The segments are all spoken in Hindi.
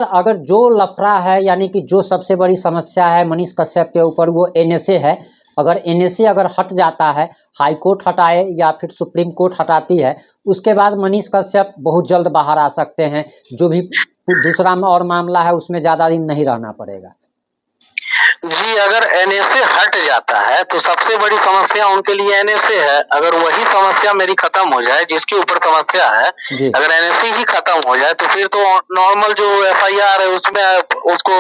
अगर जो लफड़ा है यानी कि जो सबसे बड़ी समस्या है मनीष कश्यप के ऊपर वो एनएसए है। अगर एनएसए अगर हट जाता है, हाई कोर्ट हटाए या फिर सुप्रीम कोर्ट हटाती है, उसके बाद मनीष कश्यप बहुत जल्द बाहर आ सकते हैं। जो भी दूसरा और मामला है उसमें ज़्यादा दिन नहीं रहना पड़ेगा। जी, अगर एनएसए हट जाता है तो सबसे बड़ी समस्या उनके लिए एनएसए है। अगर वही समस्या मेरी खत्म हो जाए जिसके ऊपर समस्या है, अगर एनएसए ही खत्म हो जाए तो फिर तो नॉर्मल जो एफआईआर है उसमें उसको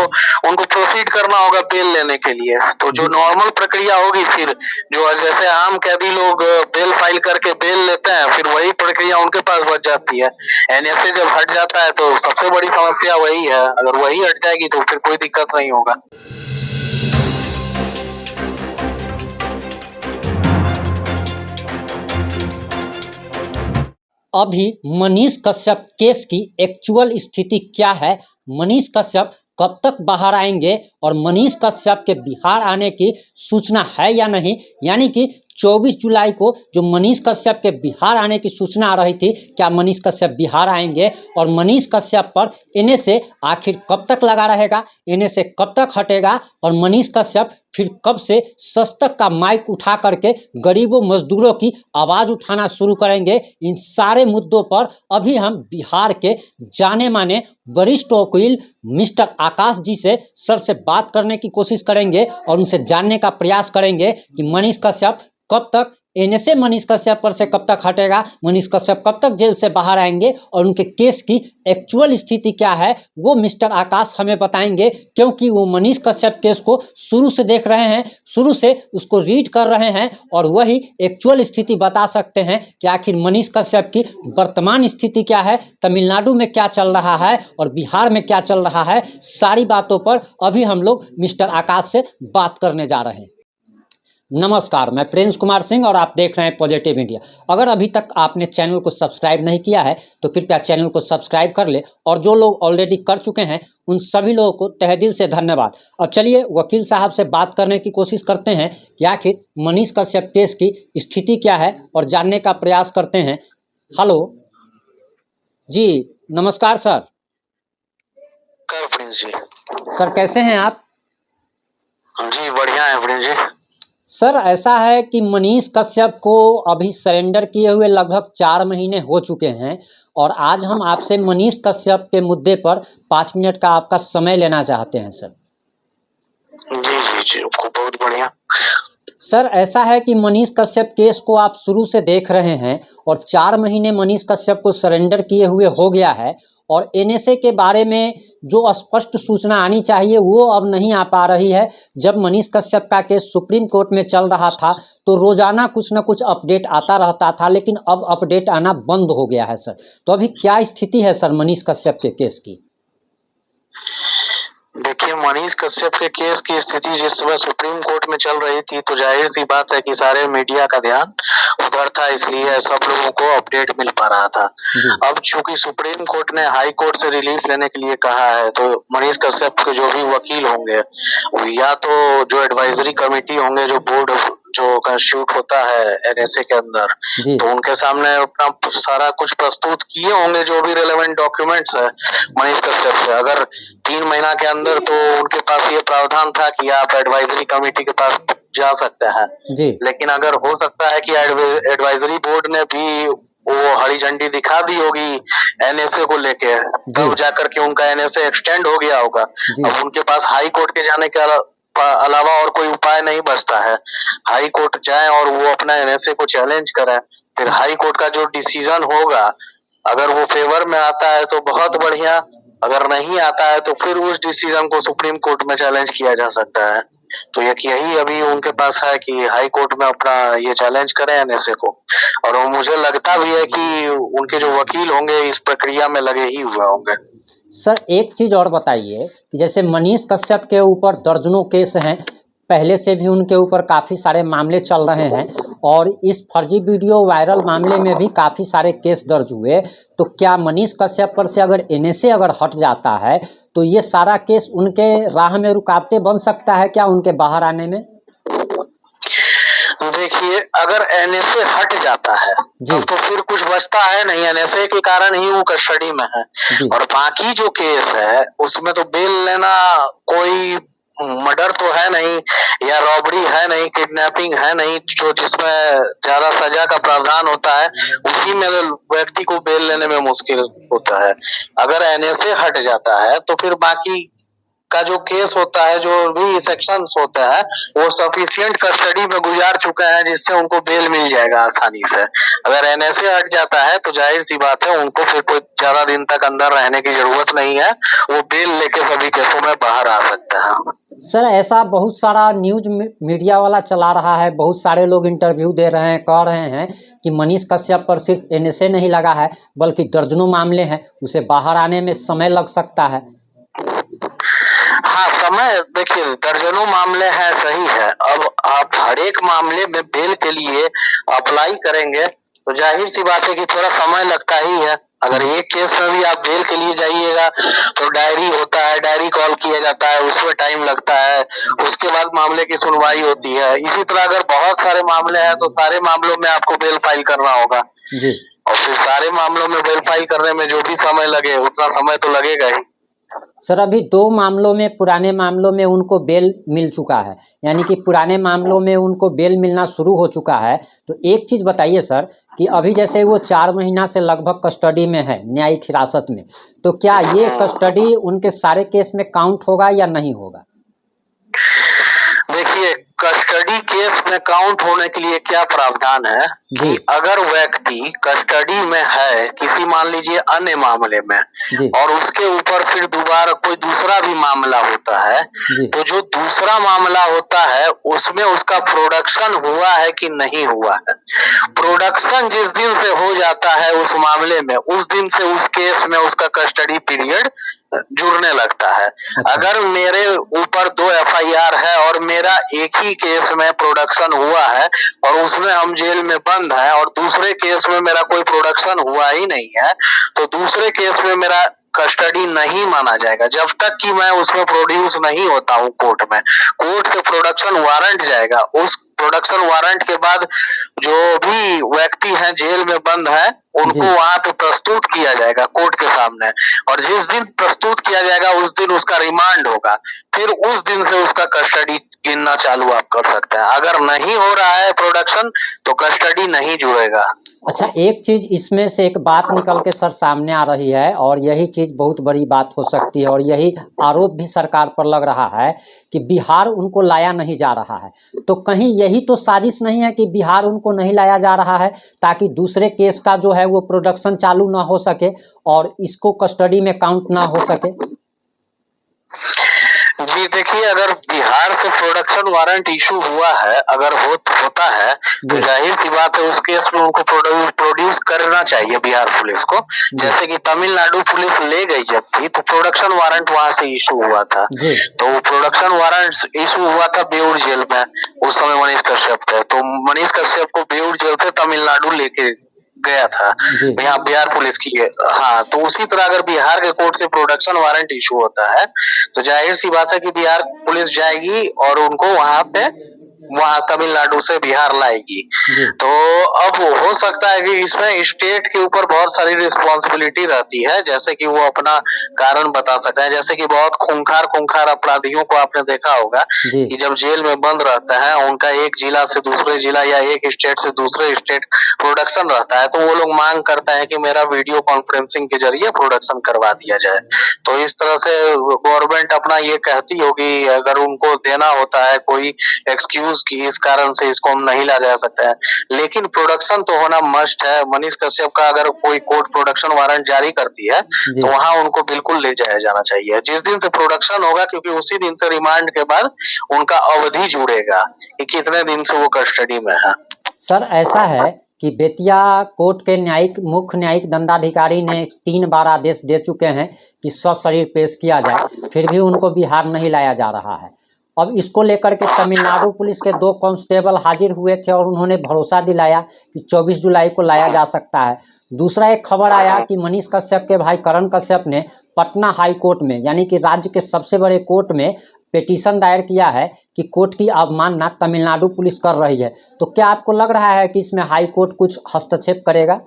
उनको प्रोसीड करना होगा बेल लेने के लिए। तो जो नॉर्मल प्रक्रिया होगी फिर जो जैसे आम कैदी लोग बेल फाइल करके बेल लेते हैं, फिर वही प्रक्रिया उनके पास बच जाती है। एनएसए जब हट जाता है तो सबसे बड़ी समस्या वही है। अगर वही हट जाएगी तो फिर कोई दिक्कत नहीं होगा। अभी मनीष कश्यप केस की एक्चुअल स्थिति क्या है, मनीष कश्यप कब तक बाहर आएंगे और मनीष कश्यप के बिहार आने की सूचना है या नहीं, यानी कि 24 जुलाई को जो मनीष कश्यप के बिहार आने की सूचना आ रही थी, क्या मनीष कश्यप बिहार आएंगे और मनीष कश्यप पर एनएसए आखिर कब तक लगा रहेगा, एनएसए कब तक हटेगा और मनीष कश्यप फिर कब से सस्तक का माइक उठा करके गरीबों मजदूरों की आवाज़ उठाना शुरू करेंगे। इन सारे मुद्दों पर अभी हम बिहार के जाने माने वरिष्ठ वकील मिस्टर आकाश जी से सर से बात करने की कोशिश करेंगे और उनसे जानने का प्रयास करेंगे कि मनीष कश्यप कब तक एनएसए मनीष कश्यप पर से कब तक हटेगा, मनीष कश्यप कब तक जेल से बाहर आएंगे और उनके केस की एक्चुअल स्थिति क्या है वो मिस्टर आकाश हमें बताएंगे, क्योंकि वो मनीष कश्यप केस को शुरू से देख रहे हैं, शुरू से उसको रीड कर रहे हैं और वही एक्चुअल स्थिति बता सकते हैं कि आखिर मनीष कश्यप की वर्तमान स्थिति क्या है, तमिलनाडु में क्या चल रहा है और बिहार में क्या चल रहा है। सारी बातों पर अभी हम लोग मिस्टर आकाश से बात करने जा रहे हैं। नमस्कार, मैं प्रिंस कुमार सिंह और आप देख रहे हैं पॉजिटिव इंडिया। अगर अभी तक आपने चैनल को सब्सक्राइब नहीं किया है तो कृपया चैनल को सब्सक्राइब कर ले और जो लोग ऑलरेडी कर चुके हैं उन सभी लोगों को तहे दिल से धन्यवाद। अब चलिए वकील साहब से बात करने की कोशिश करते हैं कि आखिर मनीष कश्यप केस की स्थिति क्या है और जानने का प्रयास करते हैं। हेलो जी, नमस्कार सर। प्रिंस जी। सर कैसे हैं आप? जी बढ़िया है प्रिंस जी। सर ऐसा है कि मनीष कश्यप को अभी सरेंडर किए हुए लगभग 4 महीने हो चुके हैं और आज हम आपसे मनीष कश्यप के मुद्दे पर 5 मिनट का आपका समय लेना चाहते हैं सर। जी जी जी, बहुत बढ़िया। सर ऐसा है कि मनीष कश्यप केस को आप शुरू से देख रहे हैं और 4 महीने मनीष कश्यप को सरेंडर किए हुए हो गया है और एनएसए के बारे में जो स्पष्ट सूचना आनी चाहिए वो अब नहीं आ पा रही है। जब मनीष कश्यप का केस सुप्रीम कोर्ट में चल रहा था तो रोजाना कुछ न कुछ अपडेट आता रहता था, लेकिन अब अपडेट आना बंद हो गया है सर। तो अभी क्या स्थिति है सर मनीष कश्यप के केस की? देखिए, मनीष कश्यप के केस की स्थिति जिस समय सुप्रीम कोर्ट में चल रही थी तो जाहिर सी बात है कि सारे मीडिया का ध्यान उधर था, इसलिए सब लोगों को अपडेट मिल पा रहा था। अब चूंकि सुप्रीम कोर्ट ने हाई कोर्ट से रिलीफ लेने के लिए कहा है तो मनीष कश्यप के जो भी वकील होंगे या तो जो एडवाइजरी कमेटी होंगे, जो बोर्ड जो कंस्टिट्यूट होता है एनएसए के अंदर, तो उनके सामने अपना सारा कुछ प्रस्तुत किए होंगे जो भी रेलेवेंट डॉक्यूमेंट्स है मनीष कश्यप से। अगर 3 महीना के अंदर तो उनके पास ये प्रावधान था कि आप एडवाइजरी कमेटी के पास जा सकते हैं, लेकिन अगर हो सकता है कि एडवाइजरी बोर्ड ने भी वो हरी झंडी दिखा दी होगी एनएसए को लेके, तब जाकर के उनका एनएसए एक्सटेंड हो गया होगा। अब उनके पास हाई कोर्ट के जाने के अलावा और कोई उपाय नहीं बचता है। हाई कोर्ट जाए और वो अपना एनएसए को चैलेंज करें, फिर हाई कोर्ट का जो डिसीजन होगा अगर वो फेवर में आता है तो बहुत बढ़िया, अगर नहीं आता है तो फिर उस डिसीजन को सुप्रीम कोर्ट में चैलेंज किया जा सकता है। तो यही अभी उनके पास है कि हाई कोर्ट में अपना ये चैलेंज करें एनएसए को, और मुझे लगता भी है कि उनके जो वकील होंगे इस प्रक्रिया में लगे ही हुए होंगे। सर एक चीज़ और बताइए कि जैसे मनीष कश्यप के ऊपर दर्जनों केस हैं, पहले से भी उनके ऊपर काफ़ी सारे मामले चल रहे हैं और इस फर्जी वीडियो वायरल मामले में भी काफ़ी सारे केस दर्ज हुए, तो क्या मनीष कश्यप पर से अगर एनएसए अगर हट जाता है तो ये सारा केस उनके राह में रुकावटें बन सकता है क्या उनके बाहर आने में? देखिए, अगर एनएसए हट जाता है जी। तब तो फिर कुछ बचता है नहीं, एनएसए के कारण ही वो कस्टडी में है। जी। और बाकी जो केस है उसमें तो बेल लेना, कोई मर्डर तो है नहीं या रॉबरी है नहीं, किडनैपिंग है नहीं, जो जिसमें ज्यादा सजा का प्रावधान होता है, उसी में व्यक्ति को बेल लेने में मुश्किल होता है। अगर एनएसए हट जाता है तो फिर बाकी का जो केस होता है, जो भी सेक्शंस होता है, वो सफिशिएंट कस्टडी में गुजार चुके हैं जिससे उनको बेल मिल जाएगा आसानी से। अगर एनएसए हट जाता है तो जाहिर सी बात है उनको फिर कोई ज्यादा दिन तक अंदर रहने की जरूरत नहीं है, वो बेल लेके सभी केसों में बाहर आ सकते हैं। सर ऐसा बहुत सारा न्यूज मीडिया वाला चला रहा है, बहुत सारे लोग इंटरव्यू दे रहे हैं, कह रहे हैं कि मनीष कश्यप पर सिर्फ एनएसए नहीं लगा है बल्कि दर्जनों मामले हैं, उसे बाहर आने में समय लग सकता है। हाँ, समय देखिए, दर्जनों मामले हैं, सही है। अब आप हर एक मामले में बेल के लिए अप्लाई करेंगे तो जाहिर सी बात है कि थोड़ा समय लगता ही है। अगर एक केस में भी आप बेल के लिए जाइएगा तो डायरी होता है, डायरी कॉल किया जाता है, उसमें टाइम लगता है, उसके बाद मामले की सुनवाई होती है। इसी तरह अगर बहुत सारे मामले हैं तो सारे मामलों में आपको बेल फाइल करना होगा जी। और फिर सारे मामलों में बेल फाइल करने में जो भी समय लगे उतना समय तो लगेगा ही। सर अभी 2 मामलों में, पुराने मामलों में उनको बेल मिल चुका है, यानी कि पुराने मामलों में उनको बेल मिलना शुरू हो चुका है। तो एक चीज़ बताइए सर कि अभी जैसे वो 4 महीना से लगभग कस्टडी में है, न्यायिक हिरासत में, तो क्या ये कस्टडी उनके सारे केस में काउंट होगा या नहीं होगा? देखिए, कस्टडी केस में काउंट होने के लिए क्या प्रावधान है कि अगर व्यक्ति कस्टडी में है किसी, मान लीजिए, अन्य मामले में, और उसके ऊपर फिर दोबारा कोई दूसरा भी मामला होता है, तो जो दूसरा मामला होता है उसमें उसका प्रोडक्शन हुआ है कि नहीं हुआ है। प्रोडक्शन जिस दिन से हो जाता है उस मामले में, उस दिन से उस केस में उसका कस्टडी पीरियड जुड़ने लगता है। अगर मेरे ऊपर 2 एफआईआर है और मेरा एक ही केस में प्रोडक्शन हुआ है और उसमें हम जेल में बंद हैं और दूसरे केस में मेरा कोई प्रोडक्शन हुआ ही नहीं है, तो दूसरे केस में मेरा कस्टडी नहीं माना जाएगा जब तक कि मैं उसमें प्रोड्यूस नहीं होता हूँ कोर्ट में। कोर्ट से प्रोडक्शन वारंट जाएगा, उस प्रोडक्शन वारंट के बाद जो भी व्यक्ति हैं जेल में बंद है उनको वहां पे प्रस्तुत किया जाएगा कोर्ट के सामने, और जिस दिन प्रस्तुत किया जाएगा उस दिन उसका रिमांड होगा। फिर उस दिन से उसका कस्टडी गिनना चालू आप कर सकते हैं। अगर नहीं हो रहा है प्रोडक्शन तो कस्टडी नहीं जुड़ेगा। अच्छा, एक चीज़ इसमें से एक बात निकल के सर सामने आ रही है और यही चीज़ बहुत बड़ी बात हो सकती है और यही आरोप भी सरकार पर लग रहा है कि बिहार उनको लाया नहीं जा रहा है। तो कहीं यही तो साजिश नहीं है कि बिहार उनको नहीं लाया जा रहा है ताकि दूसरे केस का जो है वो प्रोडक्शन चालू ना हो सके और इसको कस्टडी में काउंट ना हो सके? जी देखिए, अगर बिहार से प्रोडक्शन वारंट इशू हुआ है, अगर होता है तो जाहिर सी बात है उस केस में उनको प्रोड्यूस करना चाहिए बिहार पुलिस को। जैसे कि तमिलनाडु पुलिस ले गई जब थी तो प्रोडक्शन वारंट वहां से इशू हुआ था, तो प्रोडक्शन वारंट इशू हुआ था बेऊर जेल में। उस समय मनीष कश्यप थे, तो मनीष कश्यप को बेऊर जेल से तमिलनाडु लेके गया था यहाँ बिहार पुलिस की। हाँ, तो उसी तरह अगर बिहार के कोर्ट से प्रोडक्शन वारंट इशू होता है तो जाहिर सी बात है कि बिहार पुलिस जाएगी और उनको वहां तमिलनाडु से बिहार लाएगी। तो अब हो सकता है कि इसमें स्टेट के ऊपर बहुत सारी रिस्पॉन्सिबिलिटी रहती है, जैसे कि वो अपना कारण बता सकते हैं। जैसे कि बहुत खूंखार अपराधियों को आपने देखा होगा कि जब जेल में बंद रहते हैं उनका एक जिला से दूसरे जिला या एक स्टेट से दूसरे स्टेट प्रोडक्शन रहता है, तो वो लोग मांग करते हैं कि मेरा वीडियो कॉन्फ्रेंसिंग के जरिए प्रोडक्शन करवा दिया जाए। तो इस तरह से गवर्नमेंट अपना ये कहती होगी, अगर उनको देना होता है कोई एक्सक्यूज कि इस कारण से इसको हम नहीं ला जा सकता है, लेकिन प्रोडक्शन तो होना मस्ट है। मनीष कश्यप का अगर कोई कोर्ट प्रोडक्शन वारंट जारी करती है तो वहां उनको बिल्कुल ले जाया जाना चाहिए जिस दिन से प्रोडक्शन होगा, क्योंकि उसी दिन से रिमांड के बाद उनका अवधि जुड़ेगा कि कितने दिन से वो कस्टडी में है। सर ऐसा है कि बेतिया कोर्ट के मुख्य न्यायिक दंडाधिकारी ने 3 बार आदेश दे चुके हैं कि सशरीर पेश किया जाए, फिर भी उनको बिहार नहीं लाया जा रहा है। अब इसको लेकर के तमिलनाडु पुलिस के 2 कांस्टेबल हाजिर हुए थे और उन्होंने भरोसा दिलाया कि 24 जुलाई को लाया जा सकता है। दूसरा एक खबर आया कि मनीष कश्यप के भाई करण कश्यप ने पटना हाई कोर्ट में यानी कि राज्य के सबसे बड़े कोर्ट में पिटीशन दायर किया है कि कोर्ट की अवमानना तमिलनाडु पुलिस कर रही है। तो क्या आपको लग रहा है कि इसमें हाई कोर्ट कुछ हस्तक्षेप करेगा?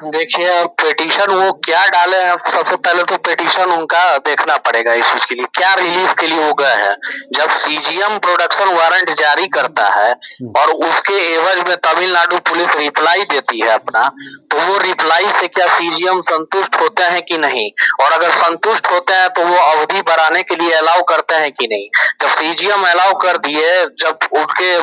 देखिए, अब पिटीशन वो क्या डाले हैं, सबसे पहले तो पिटीशन उनका देखना पड़ेगा इस चीज के लिए, क्या रिलीफ के लिए वो गए हैं। जब सीजीएम प्रोडक्शन वारंट जारी करता है और उसके एवज में तमिलनाडु पुलिस रिप्लाई देती है अपना, तो वो रिप्लाई से क्या सीजीएम संतुष्ट होते हैं कि नहीं, और अगर संतुष्ट होते हैं तो वो अवधि बढ़ाने के लिए अलाउ करते हैं कि नहीं। जब सीजीएम अलाउ कर दिए, जब उनके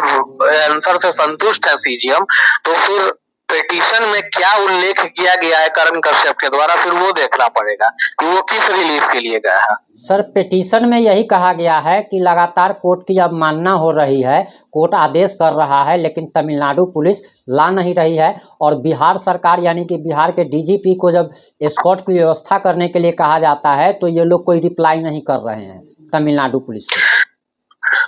आंसर से संतुष्ट है सीजीएम, तो फिर पिटीशन में क्या उल्लेख किया गया है करण कश्यप के द्वारा, फिर वो देखना पड़ेगा कि वो किस रिलीफ के लिए गया है। सर, पिटीशन में यही कहा गया है कि लगातार कोर्ट की अवमानना हो रही है, कोर्ट आदेश कर रहा है लेकिन तमिलनाडु पुलिस ला नहीं रही है, और बिहार सरकार यानी कि बिहार के डीजीपी को जब एस्कॉर्ट की व्यवस्था करने के लिए कहा जाता है तो ये लोग कोई रिप्लाई नहीं कर रहे हैं तमिलनाडु पुलिस को।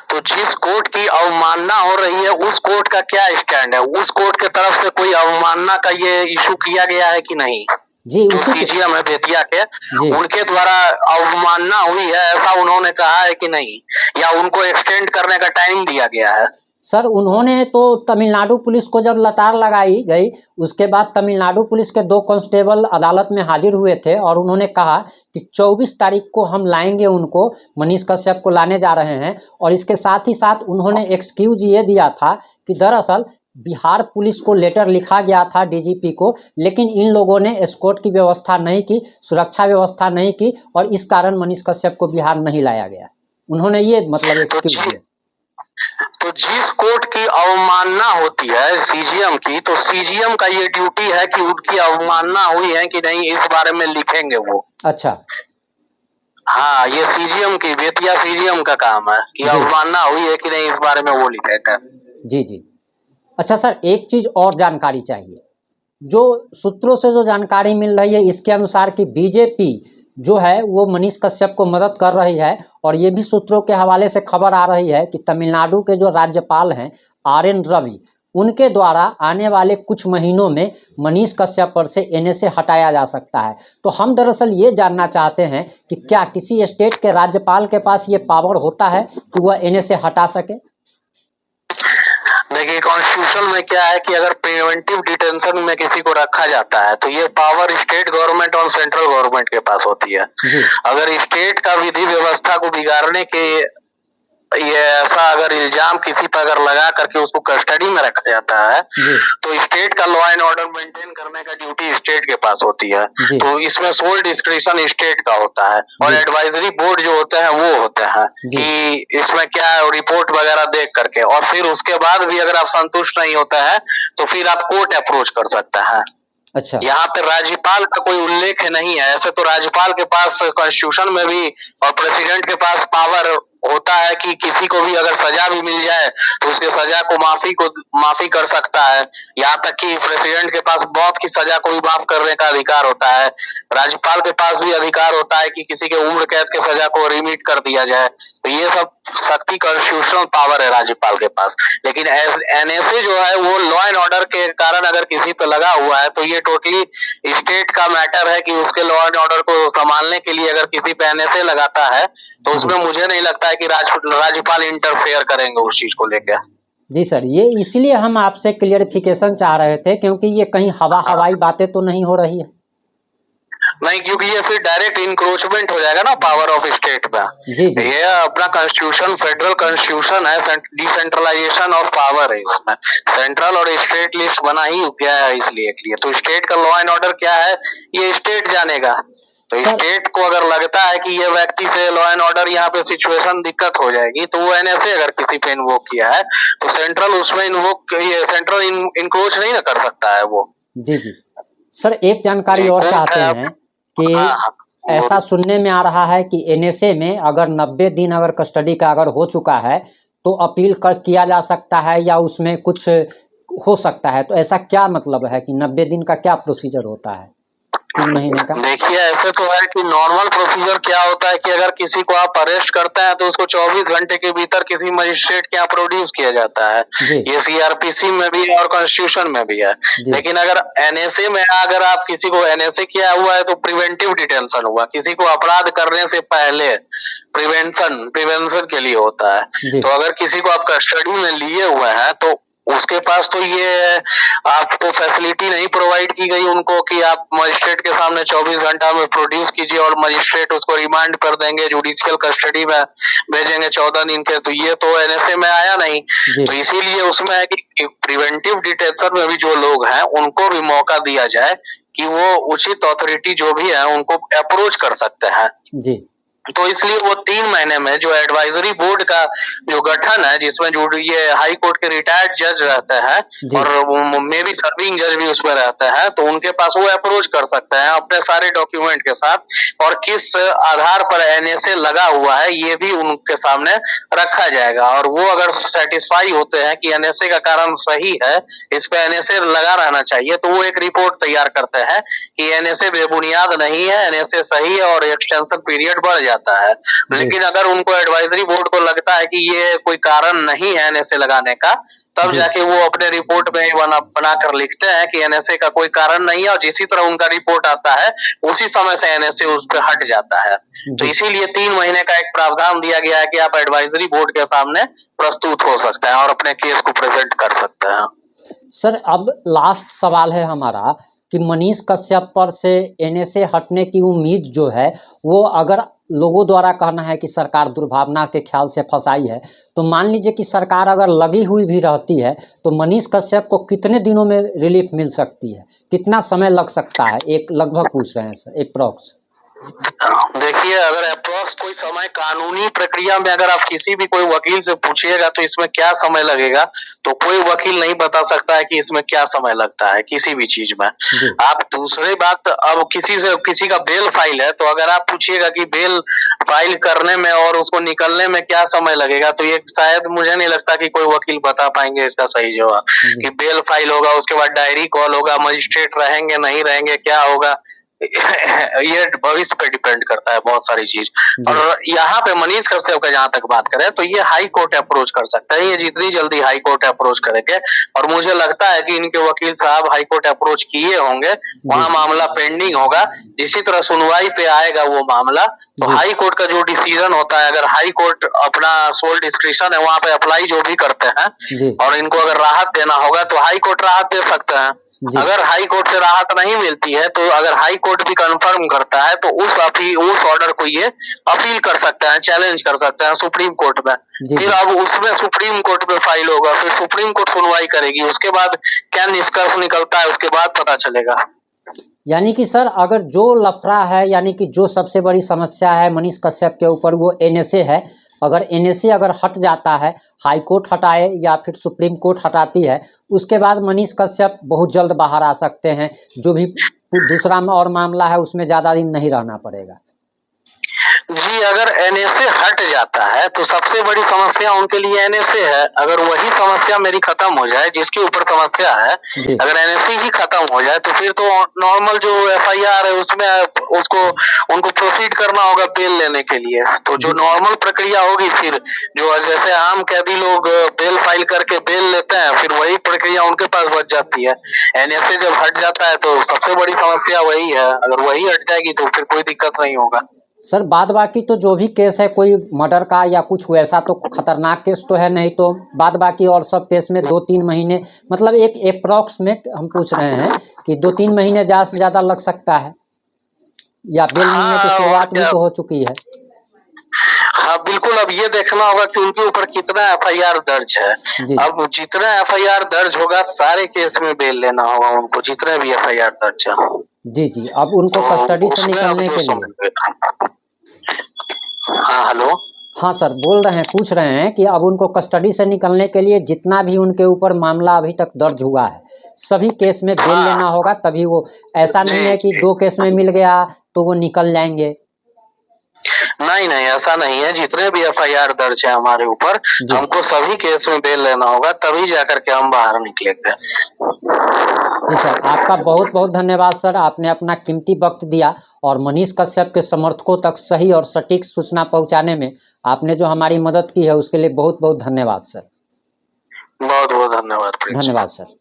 तो जिस कोर्ट की अवमानना हो रही है उस कोर्ट का क्या स्टैंड है, उस कोर्ट के तरफ से कोई अवमानना का ये इशू किया गया है कि नहीं? जी, जो सीजीएम है बेतिया के, उनके द्वारा अवमानना हुई है ऐसा उन्होंने कहा है कि नहीं, या उनको एक्सटेंड करने का टाइम दिया गया है? सर, उन्होंने तो तमिलनाडु पुलिस को जब लताड़ लगाई गई उसके बाद तमिलनाडु पुलिस के 2 कांस्टेबल अदालत में हाजिर हुए थे और उन्होंने कहा कि 24 तारीख को हम लाएंगे उनको, मनीष कश्यप को लाने जा रहे हैं। और इसके साथ ही साथ उन्होंने एक्सक्यूज ये दिया था कि दरअसल बिहार पुलिस को लेटर लिखा गया था डीजीपी को, लेकिन इन लोगों ने एस्कॉर्ट की व्यवस्था नहीं की, सुरक्षा व्यवस्था नहीं की, और इस कारण मनीष कश्यप को बिहार नहीं लाया गया। उन्होंने ये मतलब एक्सक्यूज दिया। तो जिस कोर्ट की अवमानना होती है सीजीएम की, तो सीजीएम का ये ड्यूटी है कि उनकी अवमानना हुई है कि नहीं इस बारे में लिखेंगे वो। अच्छा, हाँ, ये सीजीएम की, बेतिया सीजीएम का काम है कि अवमानना हुई है कि नहीं इस बारे में वो लिखेगा। जी जी। अच्छा सर, एक चीज़ और जानकारी चाहिए। जो सूत्रों से जो जानकारी मिल रही है इसके अनुसार कि बीजेपी जो है वो मनीष कश्यप को मदद कर रही है, और ये भी सूत्रों के हवाले से खबर आ रही है कि तमिलनाडु के जो राज्यपाल हैं आर.एन. रवि, उनके द्वारा आने वाले कुछ महीनों में मनीष कश्यप पर से एनएसए हटाया जा सकता है। तो हम दरअसल ये जानना चाहते हैं कि क्या किसी स्टेट के राज्यपाल के पास ये पावर होता है कि वह एनएसए हटा सके? देखिए, कॉन्स्टिट्यूशन में क्या है कि अगर प्रिवेंटिव डिटेंशन में किसी को रखा जाता है तो ये पावर स्टेट गवर्नमेंट और सेंट्रल गवर्नमेंट के पास होती है। अगर स्टेट का विधि व्यवस्था को बिगाड़ने के ये ऐसा अगर इल्जाम किसी पर अगर लगा करके उसको कस्टडी में रखा जाता है तो स्टेट का लॉ एंड ऑर्डर मेंटेन करने का ड्यूटी स्टेट के पास होती है। तो इसमें सोल डिस्क्रिप्शन स्टेट का होता है, और एडवाइजरी बोर्ड जो होते हैं वो होते हैं कि इसमें क्या है रिपोर्ट वगैरह देख करके, और फिर उसके बाद भी अगर आप संतुष्ट नहीं होता है तो फिर आप कोर्ट अप्रोच कर सकते हैं। अच्छा, यहाँ पे राज्यपाल का कोई उल्लेख नहीं है। ऐसे तो राज्यपाल के पास कॉन्स्टिट्यूशन में भी और प्रेसिडेंट के पास पावर होता है कि किसी को भी अगर सजा भी मिल जाए तो उसके सजा को माफी कर सकता है। यहाँ तक कि प्रेसिडेंट के पास मौत की सजा को भी माफ करने का अधिकार होता है। राज्यपाल के पास भी अधिकार होता है कि किसी के उम्र कैद के सजा को रिमिट कर दिया जाए। तो ये सब शक्ति कॉन्स्टिट्यूशनल पावर है राज्यपाल के पास। लेकिन एनएसए जो है वो लॉ एंड ऑर्डर के कारण अगर किसी पे लगा हुआ है तो ये टोटली स्टेट का मैटर है कि उसके लॉ एंड ऑर्डर को संभालने के लिए अगर किसी पे एनएसए लगाता है तो उसमें मुझे नहीं लगता है कि राज्यपाल इंटरफेयर करेंगे उस चीज को लेकर। जी सर, ये इसलिए हम आपसे क्लियरिफिकेशन चाह रहे थे क्योंकि ये कहीं हवाई बातें तो नहीं हो रही है। नहीं, क्योंकि ये फिर डायरेक्ट इंक्रोचमेंट हो जाएगा ना पावर ऑफ स्टेट पे। जी जी। ये अपना कॉन्स्टिट्यूशन फेडरल कॉन्स्टिट्यूशन है, डिसेंट्रलाइजेशन ऑफ पावर है, इसमें सेंट्रल और स्टेट लिस्ट बना ही गया है इसलिए। तो स्टेट का लॉ एंड ऑर्डर क्या है ये स्टेट जानेगा। तो स्टेट को अगर लगता है कि ये व्यक्ति से लॉ एंड ऑर्डर यहाँ पे सिचुएशन दिक्कत हो जाएगी तो वो एनएसए अगर किसी पे इन्वोक किया है तो सेंट्रल उसमें सेंट्रल इंक्रोच नहीं ना कर सकता है वो। जी जी। सर, एक जानकारी और चाहते हैं कि ऐसा सुनने में आ रहा है कि एनएसए में अगर 90 दिन अगर कस्टडी का अगर हो चुका है तो अपील किया जा सकता है या उसमें कुछ हो सकता है। तो ऐसा क्या मतलब है कि 90 दिन का क्या प्रोसीजर होता है? 3 महीने का? देखिए ऐसे तो है कि नॉर्मल प्रोसीजर क्या होता है कि अगर किसी को आप अरेस्ट करते हैं तो उसको 24 घंटे के भीतर किसी मजिस्ट्रेट के यहाँ प्रोड्यूस किया जाता है। जी। ये सीआरपीसी में भी है और कॉन्स्टिट्यूशन में भी है। जी। लेकिन अगर एनएसए में अगर आप किसी को एनएसए किया हुआ है तो प्रिवेंटिव डिटेंशन हुआ, किसी को अपराध करने से पहले प्रिवेंशन के लिए होता है। जी। तो अगर किसी को आप कस्टडी में लिए हुए हैं तो उसके पास तो ये आपको फैसिलिटी नहीं प्रोवाइड की गई उनको कि आप मजिस्ट्रेट के सामने 24 घंटा में प्रोड्यूस कीजिए और मजिस्ट्रेट उसको रिमांड कर देंगे, जुडिशियल कस्टडी में भेजेंगे 14 दिन के, तो ये तो एनएसए में आया नहीं। तो इसीलिए उसमें है कि प्रिवेंटिव डिटेंशन में भी जो लोग हैं उनको भी मौका दिया जाए कि वो उचित अथॉरिटी जो भी है उनको अप्रोच कर सकते हैं। जी। तो इसलिए वो 3 महीने में जो एडवाइजरी बोर्ड का जो गठन है जिसमें जो ये हाई कोर्ट के रिटायर्ड जज रहते हैं और मे बी सर्विंग जज भी उसमें रहते हैं, तो उनके पास वो अप्रोच कर सकते हैं अपने सारे डॉक्यूमेंट के साथ और किस आधार पर एनएसए लगा हुआ है ये भी उनके सामने रखा जाएगा। और वो अगर सेटिस्फाई होते हैं कि एनएसए का कारण सही है, इस पे एनएसए लगा रहना चाहिए, तो वो एक रिपोर्ट तैयार करते हैं कि एनएसए बेबुनियाद नहीं है, एनएसए सही है और एक्सटेंशन पीरियड बढ़ जाता है। लेकिन अगर उनको एडवाइजरी बोर्ड को लगता है कि ये कोई कारण नहीं है एनएसए लगाने का, तब जाके वो अपने रिपोर्ट में बनाकर लिखते हैं कि एनएसए का कोई कारण नहीं है और जिसी तरह उनका रिपोर्ट आता है उसी समय से एनएसए उस पर हट जाता है। तो इसीलिए 3 महीने का एक प्रावधान दिया गया है कि आप एडवाइजरी बोर्ड के सामने प्रस्तुत हो सकते हैं और अपने केस को प्रेजेंट कर सकते हैं। सर अब लास्ट सवाल है हमारा कि मनीष कश्यप पर से एनएसए हटने की उम्मीद जो है वो अगर लोगों द्वारा कहना है कि सरकार दुर्भावना के ख्याल से फंसाई है, तो मान लीजिए कि सरकार अगर लगी हुई भी रहती है तो मनीष कश्यप को कितने दिनों में रिलीफ मिल सकती है, कितना समय लग सकता है, एक लगभग पूछ रहे हैं सर अप्रॉक्स? देखिए अगर अप्रोक्स कोई समय कानूनी प्रक्रिया में अगर आप किसी भी कोई वकील से पूछिएगा तो इसमें क्या समय लगेगा, तो कोई वकील नहीं बता सकता है कि इसमें क्या समय लगता है किसी भी चीज में। आप दूसरी बात, अब किसी का बेल फाइल है तो अगर आप पूछिएगा कि बेल फाइल करने में और उसको निकलने में क्या समय लगेगा, तो ये शायद मुझे नहीं लगता कि कोई वकील बता पाएंगे इसका सही जवाब कि बेल फाइल होगा, उसके बाद डायरी कॉल होगा, मजिस्ट्रेट रहेंगे नहीं रहेंगे, क्या होगा, ये भविष्य पे डिपेंड करता है बहुत सारी चीज। और यहाँ पे मनीष कश्यप का जहाँ तक बात करें तो ये हाई कोर्ट अप्रोच कर सकते हैं, ये जितनी जल्दी हाई कोर्ट अप्रोच करेंगे और मुझे लगता है कि इनके वकील साहब हाई कोर्ट अप्रोच किए होंगे, वहाँ मामला पेंडिंग होगा, जिसी तरह सुनवाई पे आएगा वो मामला तो हाई कोर्ट का जो डिसीजन होता है, अगर हाई कोर्ट अपना सोल डिस्क्रिप्शन है वहाँ पे अप्लाई जो भी करते हैं और इनको अगर राहत देना होगा तो हाई कोर्ट राहत दे सकते हैं। अगर हाई कोर्ट से राहत नहीं मिलती है तो अगर हाई कोर्ट भी कंफर्म करता है तो उस ऑर्डर को ये अपील कर सकते हैं, चैलेंज कर सकते हैं सुप्रीम कोर्ट में। फिर अब उसमें सुप्रीम कोर्ट में फाइल होगा, फिर सुप्रीम कोर्ट सुनवाई करेगी, उसके बाद क्या निष्कर्ष निकलता है उसके बाद पता चलेगा। यानी कि सर अगर जो लफड़ा है, यानी कि जो सबसे बड़ी समस्या है मनीष कश्यप के ऊपर वो एनएसए है, अगर एनएसए अगर हट जाता है, हाई कोर्ट हटाए या फिर सुप्रीम कोर्ट हटाती है, उसके बाद मनीष कश्यप बहुत जल्द बाहर आ सकते हैं, जो भी दूसरा और मामला है उसमें ज़्यादा दिन नहीं रहना पड़ेगा। जी अगर एनएसए हट जाता है तो सबसे बड़ी समस्या उनके लिए एनएसए है। अगर वही समस्या मेरी खत्म हो जाए जिसके ऊपर समस्या है, अगर एनएसए ही खत्म हो जाए तो फिर तो नॉर्मल जो एफआईआर है उसमें उनको प्रोसीड करना होगा बेल लेने के लिए। तो जो नॉर्मल प्रक्रिया होगी फिर जो जैसे आम कैदी लोग बेल फाइल करके बेल लेते हैं, फिर वही प्रक्रिया उनके पास बच जाती है। एनएसए जब हट जाता है तो सबसे बड़ी समस्या वही है, अगर वही हट जाएगी तो फिर कोई दिक्कत नहीं होगा। सर बाद बाकी तो जो भी केस है, कोई मर्डर का या कुछ वैसा तो खतरनाक केस तो है नहीं, तो बाद बाकी और सब केस में 2-3 महीने, मतलब एक अप्रॉक्सीमेट हम पूछ रहे हैं कि 2-3 महीने ज़्यादा से ज़्यादा लग सकता है, या बेल मिलने की शुरुआत भी तो हो चुकी है। हाँ बिल्कुल, अब ये देखना होगा कि उनके ऊपर कितना एफआईआर दर्ज है। अब जितना एफआईआर दर्ज होगा सारे केस में बेल लेना होगा उनको, जितने भी एफआईआर दर्ज है। जी अब उनको कस्टडी से निकलने के लिए। हाँ हेलो। हाँ सर बोल रहे हैं, पूछ रहे हैं कि अब उनको कस्टडी से निकलने के लिए जितना भी उनके ऊपर मामला अभी तक दर्ज हुआ है सभी केस में बेल लेना होगा, तभी वो, ऐसा नहीं है कि 2 केस में मिल गया तो वो निकल जाएंगे। नहीं ऐसा नहीं है, जितने भी एफआईआर दर्ज है हमारे ऊपर हमको सभी केस में बेल लेना होगा, तभी जाकर के हम बाहर निकलेंगे। जी सर, आपका बहुत बहुत धन्यवाद सर, आपने अपना कीमती वक्त दिया और मनीष कश्यप के समर्थकों तक सही और सटीक सूचना पहुंचाने में आपने जो हमारी मदद की है उसके लिए बहुत बहुत धन्यवाद सर। बहुत बहुत धन्यवाद प्रिंस। धन्यवाद सर।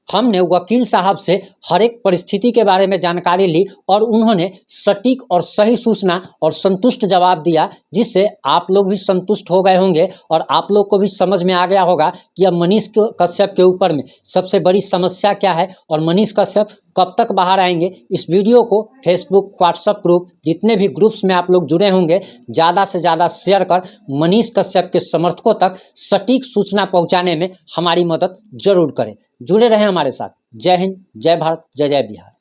हमने वकील साहब से हर एक परिस्थिति के बारे में जानकारी ली और उन्होंने सटीक और सही सूचना और संतुष्ट जवाब दिया, जिससे आप लोग भी संतुष्ट हो गए होंगे और आप लोग को भी समझ में आ गया होगा कि अब मनीष कश्यप के ऊपर में सबसे बड़ी समस्या क्या है और मनीष कश्यप कब तक बाहर आएंगे। इस वीडियो को फेसबुक, व्हाट्सएप ग्रुप, जितने भी ग्रुप्स में आप लोग जुड़े होंगे, ज़्यादा से ज़्यादा शेयर कर मनीष कश्यप के समर्थकों तक सटीक सूचना पहुंचाने में हमारी मदद जरूर करें। जुड़े रहें हमारे साथ। जय हिंद, जय भारत, जय जय बिहार।